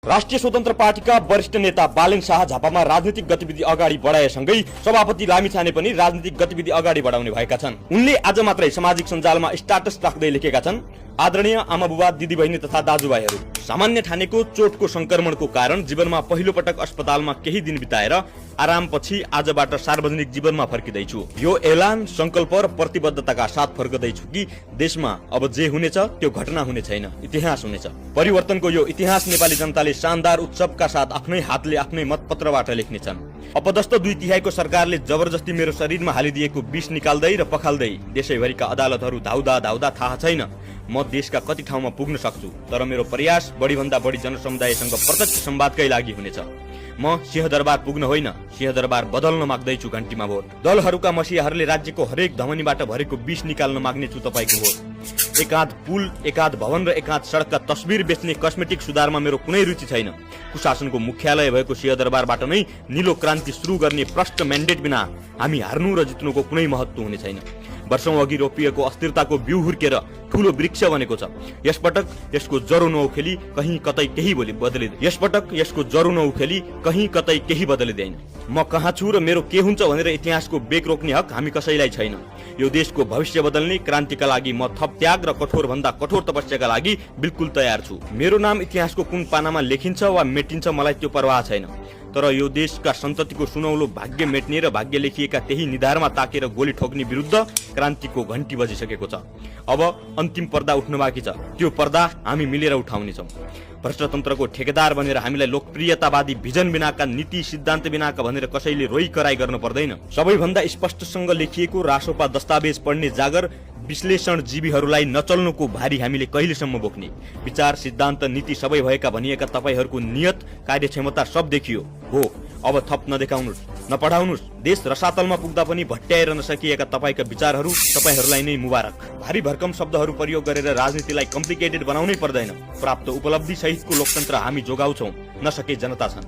राष्ट्रिय स्वतन्त्र पार्टीका वरिष्ठ नेता बालेन शाह झापामा राजनीतिक गतिविधि अगाडि बढाएसँगै सभापति लामिछाने पनि राजनीतिक गतिविधि अगाडि बढाउने भएका छन्। उनले आज मात्रै सामाजिक सञ्जालमा स्ट्याटस राख्दै लेखेका छन्, आदरणीय आमा बुबा दिदी बहिनी तथा दाजुभाइहरू, सामान्य ठानेको चोटको संक्रमणको कारण जीवनमा पहिलो पटक अस्पतालमा केही दिन बिताएर आरामपछि आजबाट सार्वजनिक जीवनमा फर्किँदैछु। यो ऐलान, संकल्प र प्रतिबद्धताका साथ फर्कदैछु कि देशमा अब जे हुनेछ त्यो घटना हुने छैन, इतिहास हुनेछ। परिवर्तनको यो इतिहास नेपाली जनताले शानदार उत्सवका साथ आफ्नै हातले आफ्नै मतपत्रबाट लेख्नेछन्। अपदस्थ 2/3 सरकारले जबरजस्ती मेरो शरीरमा हालिदिएको विष निकाल्दै र पखाल्दै देशैभरिका अदालतहरू धाउदा धाउदा थाहा छैन म देशका कति ठाउँमा पुग्न सक्छु, तर मेरो प्रयास बढीभन्दा बढी जनसमुदायसँग प्रत्यक्ष संवादकै लागि हुनेछ। म सिंहदरबार पुग्न होइन, सिंहदरबार बदल्न माग्दैछु घण्टीमा भोट। दलहरूका मसियाहरूले राज्यको हरेक धमनीबाट भरेको विष निकाल्न माग्नेछु तपाईको भोट। एकाध पुल, एकाध भवन र एकाध सडकका तस्बिर बेच्ने कस्मेटिक सुधारमा मेरो कुनै रुचि छैन। कुशासनको मुख्यालय भएको सिंहदरबारबाट नै नीलो क्रान्ति सुरु गर्ने प्रष्ट म्यान्डेट बिना हामी हार्नु र जित्नुको कुनै महत्त्व हुने छैन। वर्षौं अघि रोपिएको अस्थिरताको बिउ हुर्केर ठूलो वृक्ष बनेको छ। यसपटक यसको जरो नउखेली कहीँ कतै केही बदलिँदैन। म कहाँ छु र मेरो के हुन्छ भनेर इतिहासको बेक रोक्ने हक हामी कसैलाई छैन। यो देशको भविष्य बदल्ने क्रान्तिका लागि म थप त्याग र कठोर भन्दा कठोर तपस्याका लागि बिल्कुल तयार छु। मेरो नाम इतिहासको कुन पानामा लेखिन्छ वा मेटिन्छ मलाई त्यो परवाह छैन, तर यो देशका सन्ततिको सुनौलो भाग्य मेट्ने र भाग्य लेखिएका त्यही निधारमा ताकेर गोली ठोक्ने विरुद्ध क्रान्तिको घण्टी बजिसकेको छ। अब अन्तिम पर्दा उठ्न बाँकी छ, त्यो पर्दा हामी मिलेर उठाउनेछौँ। भ्रष्टतन्त्रको ठेकेदार बनेर हामीलाई लोकप्रियतावादी भिजन बिनाका, नीति सिद्धान्त बिनाका भनेर कसैले रोइ कराई गर्न पर्दैन। सबैभन्दा स्पष्टसँग लेखिएको रासोपा दस्तावेज पढ्ने जागर विश्लेषणजीवीहरूलाई नचल्नुको भारी हामीले कहिलेसम्म बोक्ने? विचार, सिद्धान्त, नीति सबै भएका भनिएका तपाईहरूको नियत, कार्यक्षमता सब देखियो हो। अब थप नदेखाउनुस्, नपढाउनुस्। देश रसातलमा पुग्दा पनि भट्ट्याएर नसकिएका तपाईका विचारहरू तपाईहरूलाई नै मुबारक। भारी भरकम शब्दहरू प्रयोग गरेर राजनीतिलाई कम्प्लिकेटेड बनाउनै पर्दैन। प्राप्त उपलब्धि सहितको लोकतन्त्र हामी जोगाउँछौं, नसके जनता छन्।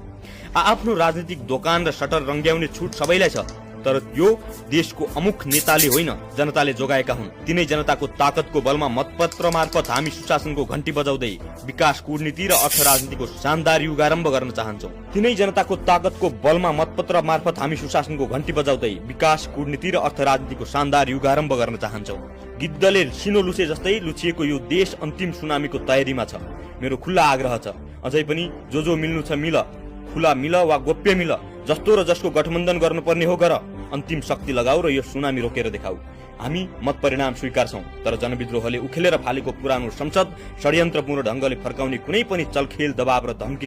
आफ्नो राजनीतिक दोकान र सटर रंग्याउने छुट सबैलाई छ, तर यो देशको अमुख नेताले होइन, जनताले जोगाएका हुन्। तिनै जनताको ताकतको बलमा मतपत्र मार्फत हामी सुशासनको घण्टी बजाउँदै विकास, कूटनीति र अर्थ राजनीतिको शानदार युगारम्भ गर्न चाहन्छौँ। तिनै जनताको ताकतको बलमा मतपत्र मार्फत हामी सुशासनको घण्टी बजाउँदै विकास, कूटनीति र अर्थ राजनीतिको शानदार युगारम्भ गर्न चाहन्छौँ। गिद्धले सिनो लुचे जस्तै लुचिएको यो देश अन्तिम सुनामीको तयारीमा छ। मेरो खुल्ला आग्रह छ, अझै पनि जो मिल्नु छ मिल, खुला मिल वा गोप्य मिल, जस्तो र जसको गठबन्धन गर्नुपर्ने हो गर। अन्तिम शक्ति लगाऊ र यो सुनामी रोकेर देखाऊ। हामी मत परिणाम स्वीकार्छौं, तर जनविद्रोहले उखेलेर फालेको पुरानो संसद षड्यन्त्रपूर्ण ढंगले फर्काउने कुनै पनि चलखेल, दबाव र धम्की